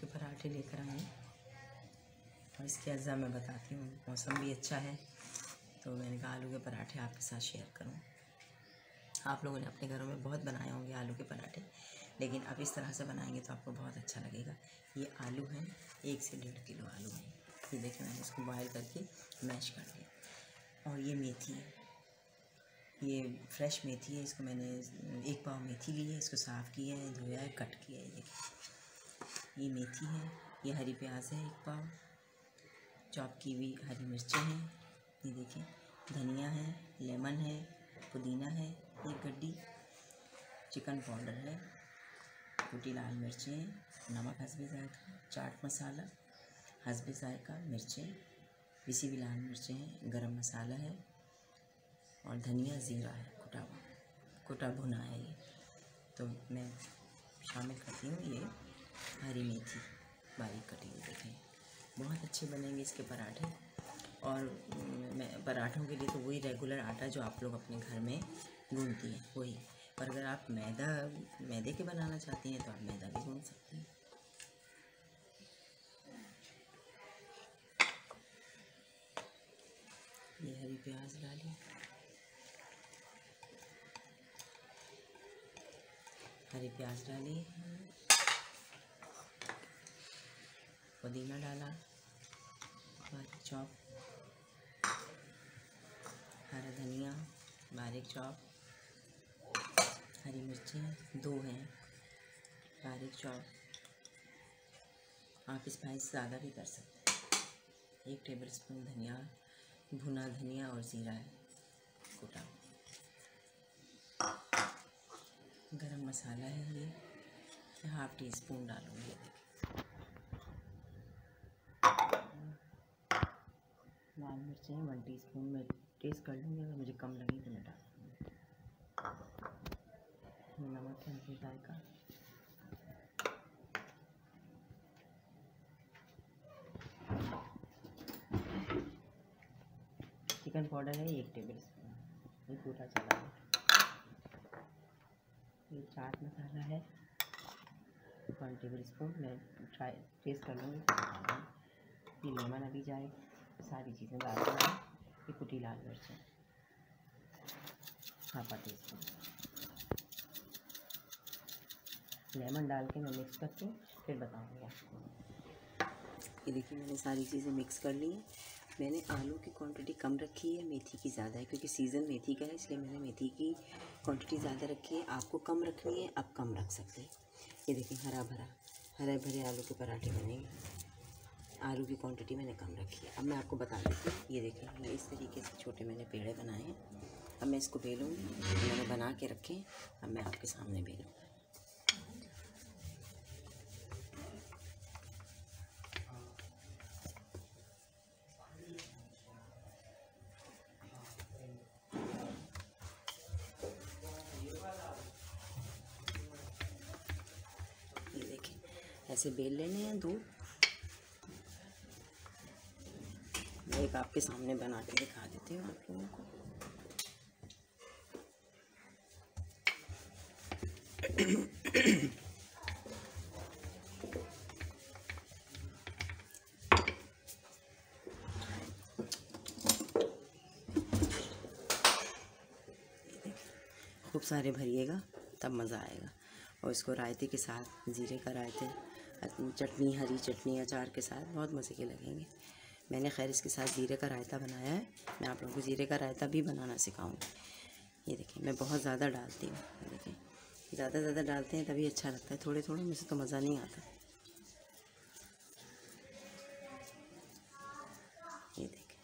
के पराठे लेकर आए हैं और इसके अज्जा मैं बताती हूँ। मौसम भी अच्छा है तो मैंने कहा आलू के पराठे आपके साथ शेयर करूँ। आप लोगों ने अपने घरों में बहुत बनाए होंगे आलू के पराठे, लेकिन अब इस तरह से बनाएंगे तो आपको बहुत अच्छा लगेगा। ये आलू हैं, 1 से 1.5 किलो आलू हैं। ये देखिए मैंने इसको बॉयल करके मैश कर दिया। और ये मेथी है, ये फ्रेश मेथी है। इसको मैंने 1 पाव मेथी ली है, इसको साफ़ किया है, धोया है, कट किया है। देखिए ये मेथी है। ये हरी प्याज है 1 पाव, चॉप की हुई हरी मिर्चें हैं। ये देखिए धनिया है, लेमन है, पुदीना है 1 गड्डी, चिकन पाउडर है, कुटी लाल मिर्चें हैं, नमक हस्बे ज़ायक़ा, चाट मसाला हस्बे ज़ायक़ा, मिर्चें पिसी हुई लाल मिर्चें हैं, गरम मसाला है और धनिया ज़ीरा है, कुटा भुना है। ये तो मैं शामिल करती हूँ ये हरी मेथी बारीक कटी हुई। देखें बहुत अच्छे बनेंगे इसके पराठे। और मैं पराठों के लिए तो वही रेगुलर आटा जो आप लोग अपने घर में गूंथती हैं वही, और अगर आप मैदे के बनाना चाहती हैं तो आप मैदा भी गूंथ सकती हैं। ये हरी प्याज डालिए, हरी प्याज डालिए, पुदीना डाला बारीक चॉप, हरा धनिया बारीक चॉप, हरी मिर्चें 2 हैं बारीक चॉप। आप स्पाइस ज़्यादा भी कर सकते हैं। 1 टेबल स्पून धनिया, भुना धनिया और ज़ीरा है कुटा। गरम मसाला है ये 1/2 टीस्पून डालूँगी। लाल मिर्चें 1 टीस्पून में टेस्ट कर लूँगी, अगर मुझे कम लगी तो मैं डाल दूँगी। नमक है ज़ायक़ा, चिकन पाउडर है 1 टेबल स्पून, ये पूरा चला है। ये चाट मसाला है 1 टेबल स्पून, मैं टेस्ट कर लूँगी। ये लेमन अभी जाए, सारी चीज़ें डाल दूँगी। ये कुटी लाल मिर्च है 1/2 टीस्पून। लेमन डाल के मैं मिक्स करके फिर बताऊँगी आपको। ये देखिए मैंने सारी चीज़ें मिक्स कर ली हैं। मैंने आलू की क्वांटिटी कम रखी है, मेथी की ज़्यादा है, क्योंकि सीज़न मेथी का है, इसलिए मैंने मेथी की क्वांटिटी ज़्यादा रखी है। आपको कम रखनी है, आप कम रख सकते हैं। ये देखिए हरे भरे आलू के पराठे बनेंगे। आलू की क्वांटिटी मैंने कम रखी है। अब मैं आपको बता देती हूँ। ये देखिए मैं इस तरीके से छोटे मैंने पेड़े बनाए हैं। अब मैं इसको बेलूँगी, मैंने बना के रखे हैं, अब मैं आपके सामने बेलूँगी। ऐसे बेल लेने हैं 2। मैं एक आपके सामने बना के दिखा देती हूँ आप लोगों को। खूब सारे भरिएगा तब मज़ा आएगा। और इसको रायते के साथ, ज़ीरे का रायते, चटनी, हरी चटनी, अचार के साथ बहुत मज़े के लगेंगे। मैंने खैर इसके साथ ज़ीरे का रायता बनाया है। मैं आप लोगों को ज़ीरे का रायता भी बनाना सिखाऊंगी। ये देखिए मैं बहुत ज़्यादा डालती हूँ। ये देखिए ज़्यादा डालते हैं तभी अच्छा लगता है, थोड़े में से तो मज़ा नहीं आता। ये देखिए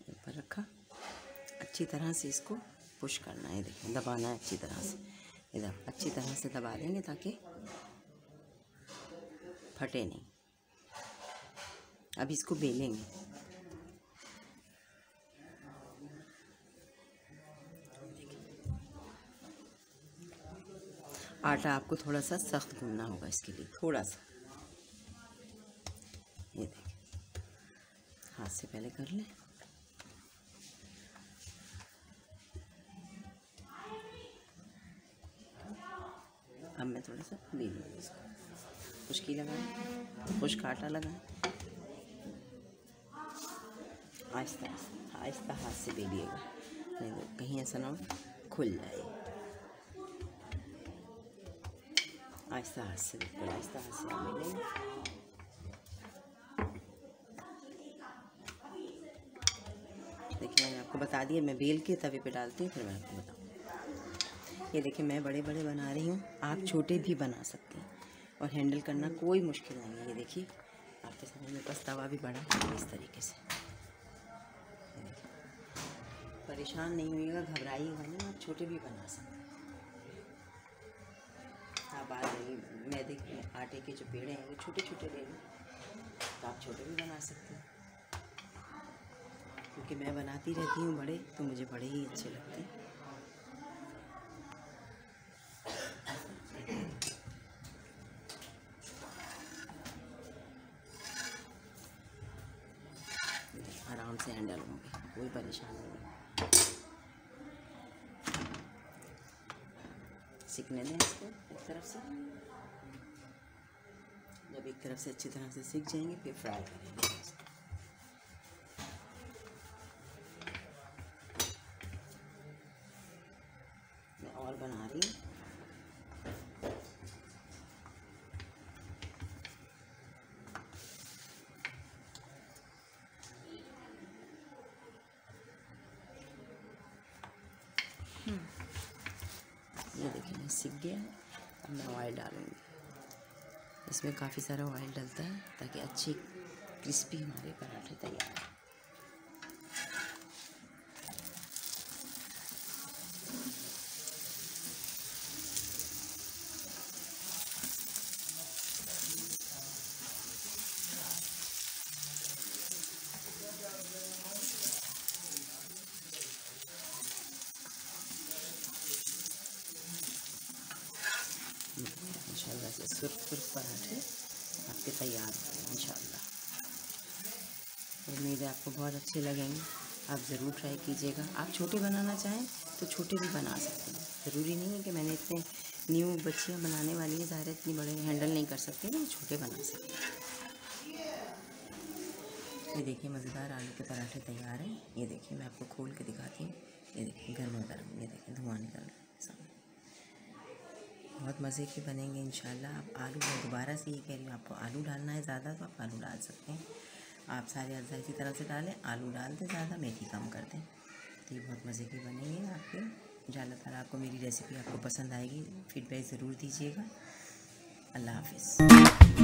ऊपर रखा, अच्छी तरह से इसको पुश करना है। देखिए दबाना है अच्छी तरह से, इधर अच्छी तरह से दबा देंगे ताकि फटे नहीं। अब इसको बेलेंगे। आटा आपको थोड़ा सा सख्त गूंदना होगा इसके लिए, थोड़ा सा। ये देखिए हाथ से पहले कर लें। थोड़ा सा बेलिए इसको, खुश्की लगाएं, खुश्क आटा लगाएं, आहिस्ता आहिस्ता हाथ से बेलिएगा, नहीं तो कहीं ऐसा ना हो खुल जाए। आहिस्ता हाथ से, बिल्कुल आहिस्ता हाथ से बेलेंगे। देखिए मैंने आपको बता दिया, मैं बेल के तवे पे डालती हूँ, फिर मैं आपको बताऊँ। ये देखिए मैं बड़े बड़े बना रही हूँ, आप छोटे भी बना सकते हैं और हैंडल करना कोई मुश्किल नहीं है। ये देखिए आपके सामने मेरे पास तवा भी बड़ा है, इस तरीके से। परेशान नहीं होइएगा, घबराइएगा नहीं, आप छोटे भी बना सकते हैं। आप मैदे के आटे के जो पेड़े हैं वो छोटे छोटे ले लें, तो आप छोटे भी बना सकते हैं। क्योंकि मैं बनाती रहती हूँ बड़े, तो मुझे बड़े ही अच्छे लगते हैं। आराम से हैंडल होंगे, कोई परेशानी नहीं। सीखने दें इसको एक तरफ से, जब एक तरफ से अच्छी तरह से सीख जाएंगे फिर फ्राई करेंगे। मैं और बना रही हूँ। ये देखिए मैं सीख गया है। अब मैं ऑयल डालूँगी, इसमें काफ़ी सारा ऑयल डलता है ताकि अच्छी क्रिस्पी हमारे पराठे तैयार हो। इंशाल्लाह से सुर्ख पराठे आपके तैयार हैं इंशाल्लाह। उम्मीद है आपको बहुत अच्छे लगेंगे, आप ज़रूर ट्राई कीजिएगा। आप छोटे बनाना चाहें तो छोटे भी बना सकते हैं, ज़रूरी नहीं है कि मैंने इतने न्यू बच्चियाँ बनाने वाली हैं, ज़ाहिर इतनी बड़े हैंडल नहीं कर सकते, तो छोटे बना सकते हैं। ये देखिए मज़ेदार आलू के पराठे तैयार हैं। ये देखिए मैं आपको खोल के दिखाती हूँ। ये देखिए गर्मा गर्म, ये देखिए धुआं निकल रहा है सामने, बहुत मज़े के बनेंगे इंशाल्लाह। आप आलू, मैं दोबारा से ये कह रही हूँ, आपको आलू डालना है ज़्यादा तो आप आलू डाल सकते हैं। आप सारे अज्जा इसी तरह से डालें, आलू डाल दें ज़्यादा, मेथी कम कर दें, तो ये बहुत मज़े के बनेंगे आपके। इंशाल्लाह ताला आपको मेरी रेसिपी आपको पसंद आएगी, फीडबैक ज़रूर दीजिएगा। अल्लाह हाफ़िज़।